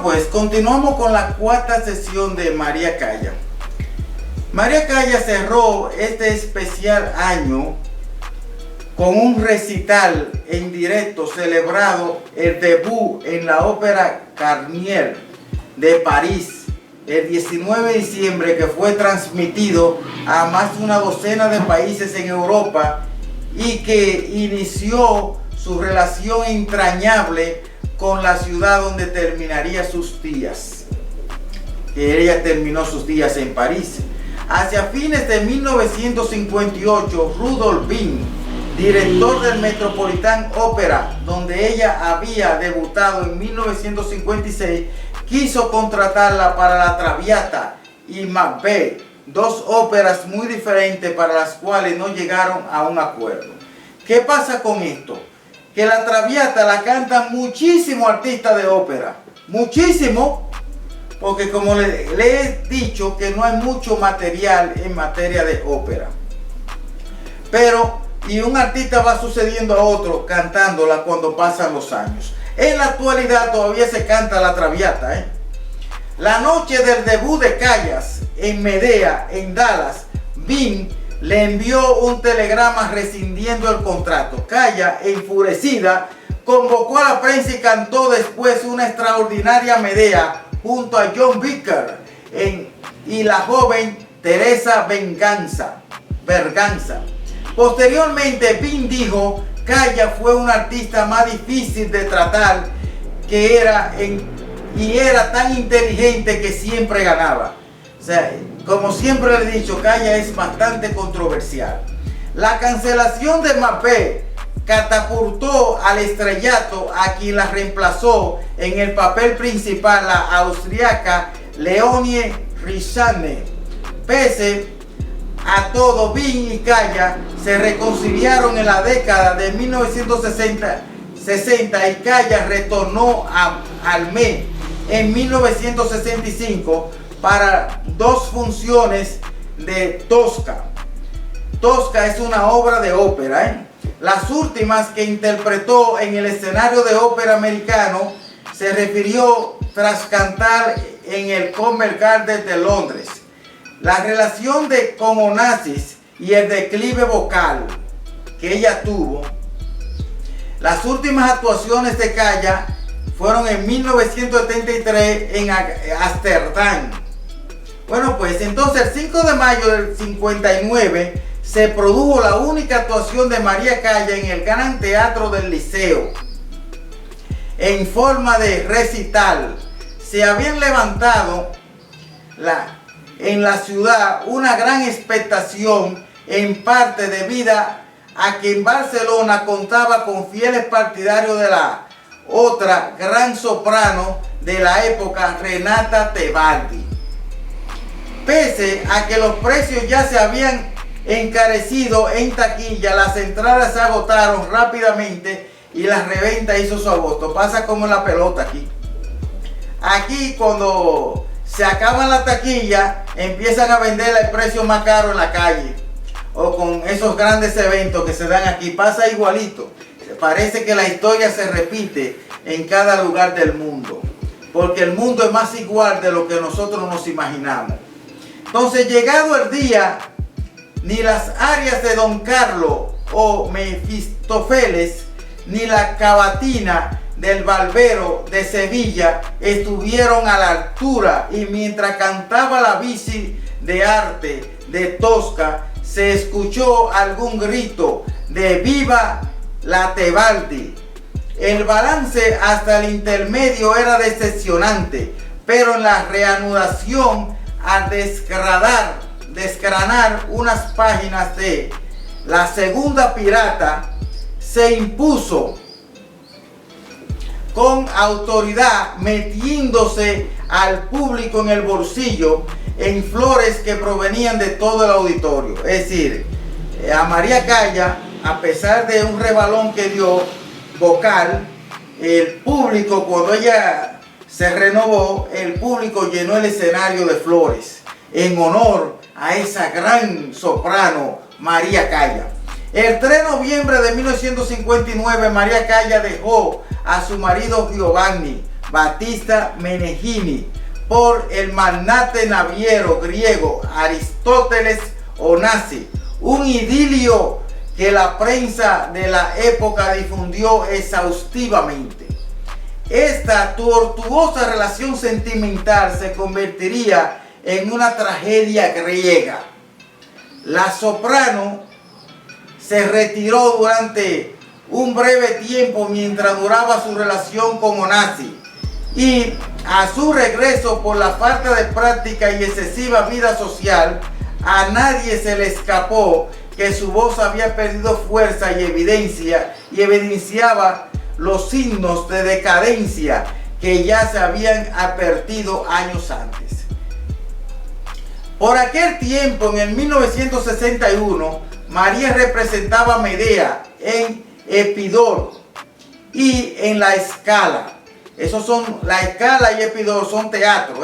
Bueno, pues continuamos con la cuarta sesión de María Calla. María Calla cerró este especial año con un recital en directo celebrado el debut en la Ópera Garnier de París el 19 de diciembre, que fue transmitido a más de una docena de países en Europa y que inició su relación entrañable con la ciudad donde terminaría sus días. Ella terminó sus días en París. Hacia fines de 1958, Rudolph Wien, director del Metropolitan Opera, donde ella había debutado en 1956, quiso contratarla para La Traviata y Macbeth, dos óperas muy diferentes para las cuales no llegaron a un acuerdo. ¿Qué pasa con esto? Que La Traviata la cantan muchísimos artistas de ópera, muchísimo, porque como le he dicho que no hay mucho material en materia de ópera. Pero, y un artista va sucediendo a otro cantándola cuando pasan los años. En la actualidad todavía se canta La Traviata, La noche del debut de Callas en Medea, en Dallas, Wien le envió un telegrama rescindiendo el contrato. Calla, enfurecida, convocó a la prensa y cantó después una extraordinaria Medea junto a John Vickers y la joven Teresa Berganza. Posteriormente, Wien dijo: Calla fue un artista más difícil de tratar y era tan inteligente que siempre ganaba. O sea, como siempre le he dicho, Calla es bastante controversial. La cancelación de Macbeth catapultó al estrellato a quien la reemplazó en el papel principal, la austriaca Leonie Rizane. Pese a todo, Wien y Calla se reconciliaron en la década de 1960 y Calla retornó al Met en 1965 para dos funciones de Tosca. Tosca es una obra de ópera, Las últimas que interpretó en el escenario de ópera americano se refirió tras cantar en el Covent Garden de Londres. La relación con Onassis y el declive vocal que ella tuvo. Las últimas actuaciones de Calla fueron en 1973 en Ámsterdam. Bueno, pues entonces el 5 de mayo del 59 se produjo la única actuación de María Calla en el Gran Teatro del Liceo. En forma de recital, se habían levantado en la ciudad una gran expectación, en parte debida a que en Barcelona contaba con fieles partidarios de la otra gran soprano de la época, Renata Tebaldi. Pese a que los precios ya se habían encarecido en taquilla, las entradas se agotaron rápidamente y la reventa hizo su agosto. Pasa como en la pelota aquí. Aquí cuando se acaban la taquilla, empiezan a venderla el precio más caro en la calle. O con esos grandes eventos que se dan aquí, pasa igualito. Parece que la historia se repite en cada lugar del mundo, porque el mundo es más igual de lo que nosotros nos imaginamos. Entonces, llegado el día, ni las arias de Don Carlo o Mefistófeles, ni la cavatina del Barbero de Sevilla estuvieron a la altura, y mientras cantaba la bici de arte de Tosca, se escuchó algún grito de ¡Viva la Tebaldi! El balance hasta el intermedio era decepcionante, pero en la reanudación, al desgranar unas páginas de La Segunda Pirata, se impuso con autoridad, metiéndose al público en el bolsillo en flores que provenían de todo el auditorio. Es decir, a María Calla, a pesar de un rebalón que dio vocal, el público, cuando ella se renovó, el público llenó el escenario de flores en honor a esa gran soprano María Calla. El 3 de noviembre de 1959, María Calla dejó a su marido Giovanni, Battista Meneghini por el magnate naviero griego Aristóteles Onassis, un idilio que la prensa de la época difundió exhaustivamente. Esta tortuosa relación sentimental se convertiría en una tragedia griega. La soprano se retiró durante un breve tiempo mientras duraba su relación con Onassis, y a su regreso, por la falta de práctica y excesiva vida social, a nadie se le escapó que su voz había perdido fuerza y evidenciaba los signos de decadencia que ya se habían advertido años antes. Por aquel tiempo, en el 1961, María representaba a Medea en Epidoro y en La Scala. Esos son, La Scala y Epidoro son teatro,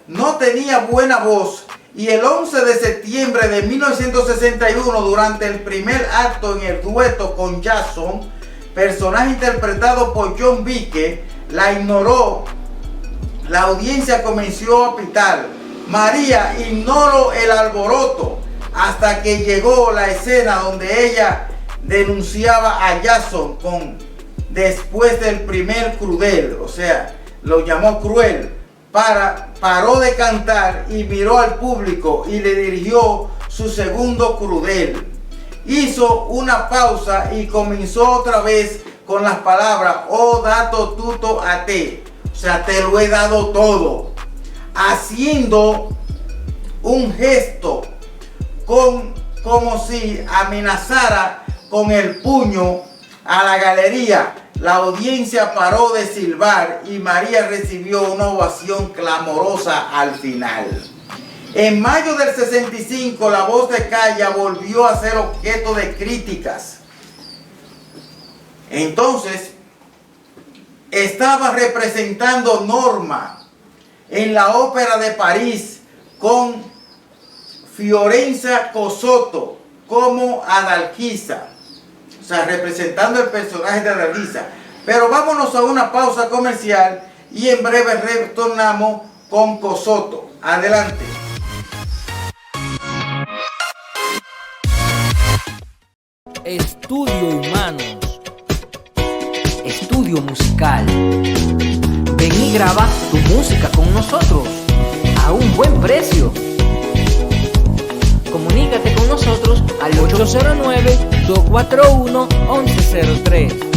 No tenía buena voz, y el 11 de septiembre de 1961, durante el primer acto en el dueto con Jason, personaje interpretado por John Vique, la ignoró. La audiencia comenzó a pitar: María ignoró el alboroto, hasta que llegó la escena donde ella denunciaba a Jason después del primer crudel, o sea, lo llamó cruel. Paró de cantar y miró al público y le dirigió su segundo crudel. Hizo una pausa y comenzó otra vez con las palabras: "Oh dato tuto a te", o sea, te lo he dado todo, haciendo un gesto como si amenazara con el puño a la galería. La audiencia paró de silbar y María recibió una ovación clamorosa al final. En mayo del 65, la voz de Calla volvió a ser objeto de críticas. Entonces, estaba representando Norma en la Ópera de París con Fiorenza Cosotto como Adalgisa, o sea, representando el personaje de Adalgisa. Pero vámonos a una pausa comercial y en breve retornamos con Cosotto. Adelante. Estudio Humanos, estudio musical. Ven y graba tu música con nosotros a un buen precio. Comunícate con nosotros al 809-241-1103.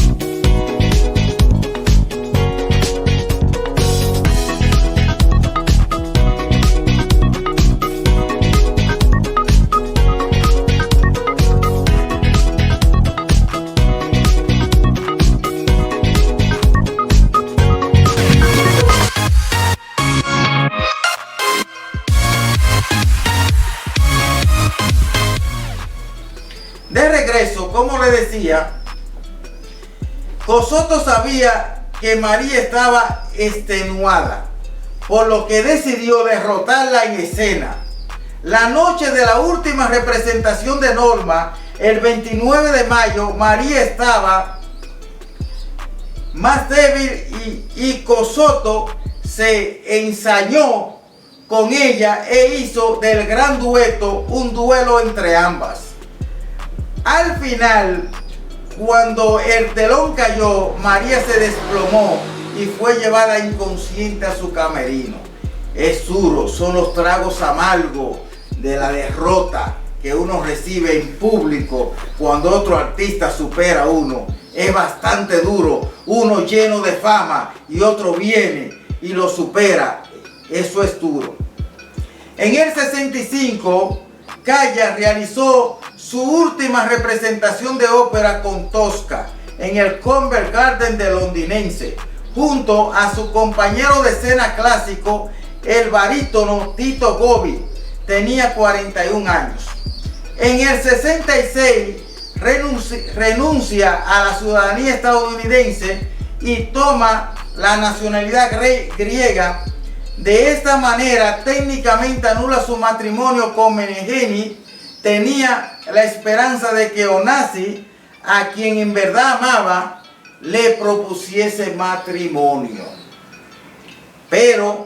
De regreso, como le decía, Cosotto sabía que María estaba extenuada, por lo que decidió derrotarla en escena. La noche de la última representación de Norma, el 29 de mayo, María estaba más débil y Cosotto se ensañó con ella e hizo del gran dueto un duelo entre ambas. Al final, cuando el telón cayó, María se desplomó y fue llevada inconsciente a su camerino. Es duro, son los tragos amargos de la derrota que uno recibe en público cuando otro artista supera a uno. Es bastante duro, uno lleno de fama y otro viene y lo supera. Eso es duro. En el 65, Calla realizó su última representación de ópera con Tosca en el Covent Garden de londinense, junto a su compañero de escena clásico, el barítono Tito Gobbi. Tenía 41 años. En el 66 renuncia a la ciudadanía estadounidense y toma la nacionalidad griega. De esta manera técnicamente anula su matrimonio con Meneghini. Tenía la esperanza de que Onassis, a quien en verdad amaba, le propusiese matrimonio. Pero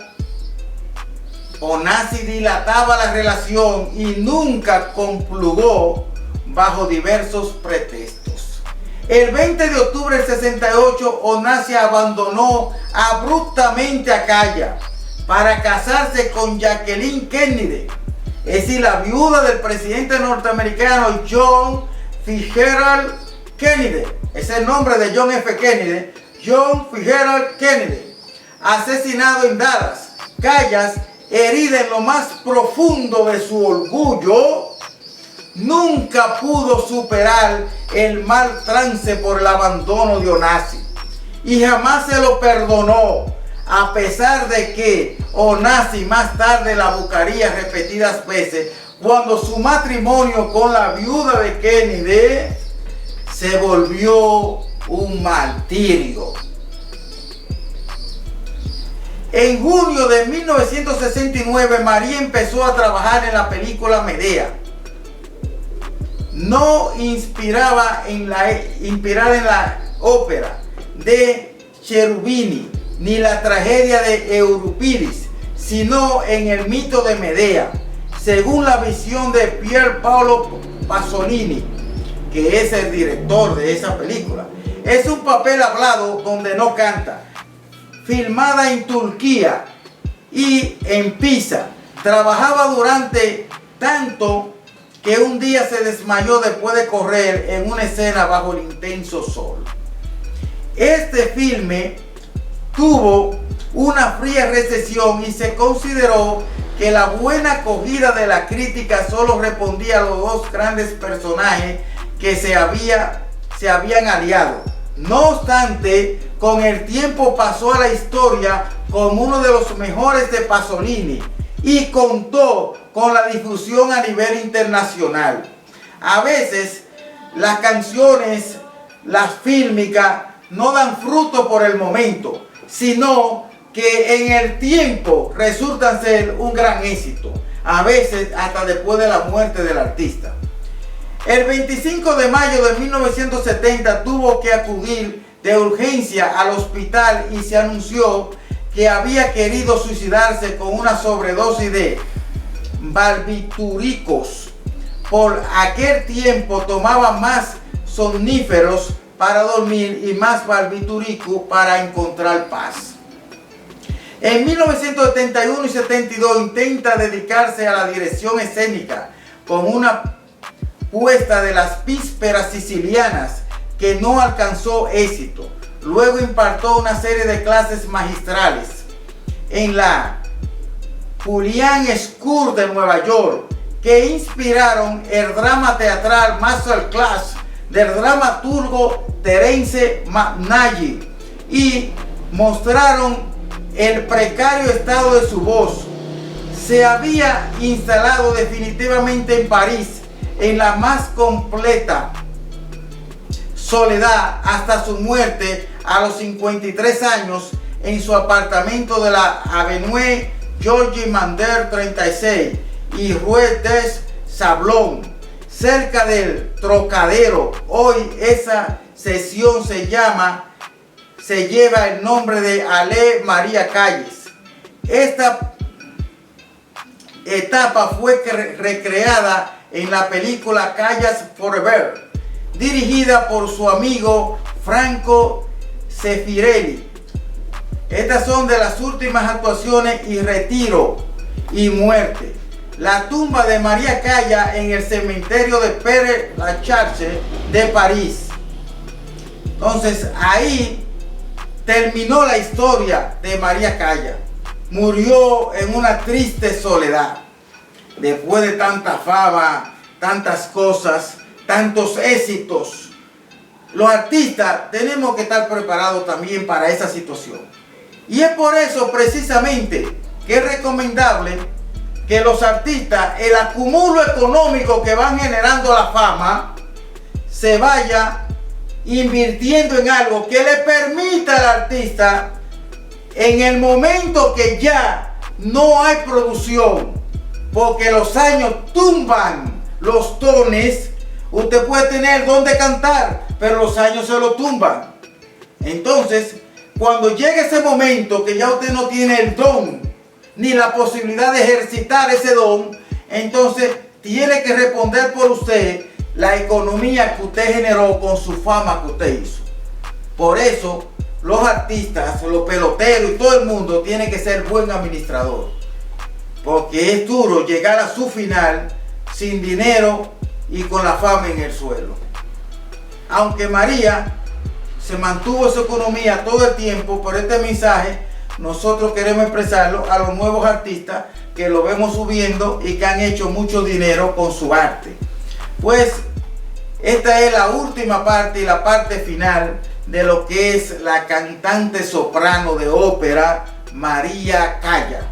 Onasi dilataba la relación y nunca concluyó bajo diversos pretextos. El 20 de octubre del 68, Onasi abandonó abruptamente a Calla para casarse con Jacqueline Kennedy, es decir, la viuda del presidente norteamericano John Fitzgerald Kennedy. Es el nombre de John F. Kennedy, John Fitzgerald Kennedy, asesinado en Dallas. Callas, herida en lo más profundo de su orgullo, nunca pudo superar el mal trance por el abandono de Onasi y jamás se lo perdonó, a pesar de que Onasi más tarde la buscaría repetidas veces cuando su matrimonio con la viuda de Kennedy se volvió un martirio. En junio de 1969, María empezó a trabajar en la película Medea. No inspirada en la ópera de Cherubini ni la tragedia de Eurípides, sino en el mito de Medea, según la visión de Pier Paolo Pasolini, que es el director de esa película. Es un papel hablado donde no canta, filmada en Turquía y en Pisa. Trabajaba durante tanto que un día se desmayó después de correr en una escena bajo el intenso sol. Este filme tuvo una fría recepción y se consideró que la buena acogida de la crítica solo respondía a los dos grandes personajes que se habían aliado. No obstante, con el tiempo pasó a la historia como uno de los mejores de Pasolini y contó con la difusión a nivel internacional. A veces las canciones, las fílmicas, no dan fruto por el momento, sino que en el tiempo resultan ser un gran éxito, a veces hasta después de la muerte del artista. El 25 de mayo de 1970 tuvo que acudir de urgencia al hospital y se anunció que había querido suicidarse con una sobredosis de barbitúricos. Por aquel tiempo tomaba más somníferos para dormir y más barbitúricos para encontrar paz. En 1971 y 72 intenta dedicarse a la dirección escénica con una puesta de las vísperas sicilianas que no alcanzó éxito. Luego impartió una serie de clases magistrales en la Julian School de Nueva York que inspiraron el drama teatral Masterclass del dramaturgo Terence McNally y mostraron el precario estado de su voz. Se había instalado definitivamente en París en la más completa soledad hasta su muerte a los 53 años en su apartamento de la Avenue Georges Mandel 36 y Rue des Sablons, cerca del Trocadero. Hoy esa sesión se lleva el nombre de Ale María Callas. Esta etapa fue recreada en la película Callas Forever, dirigida por su amigo Franco Zeffirelli. Estas son de las últimas actuaciones y retiro y muerte. La tumba de María Callas en el cementerio de Père Lachaise de París. Entonces ahí terminó la historia de María Callas. Murió en una triste soledad. Después de tanta fama, tantas cosas, tantos éxitos, los artistas tenemos que estar preparados también para esa situación. Y es por eso precisamente que es recomendable que los artistas, el acumulo económico que van generando la fama, se vaya invirtiendo en algo que le permita al artista, en el momento que ya no hay producción, porque los años tumban los tones. Usted puede tener donde cantar, pero los años se lo tumban. Entonces, Cuando llegue ese momento que ya usted no tiene el don ni la posibilidad de ejercitar ese don, entonces tiene que responder por usted la economía que usted generó con su fama que usted hizo. Por eso los artistas, los peloteros y todo el mundo tiene que ser buen administrador, porque es duro llegar a su final sin dinero y con la fama en el suelo. Aunque María se mantuvo su economía todo el tiempo, por este mensaje nosotros queremos expresarlo a los nuevos artistas que lo vemos subiendo y que han hecho mucho dinero con su arte. Pues esta es la última parte y la parte final de lo que es la cantante soprano de ópera María Calla.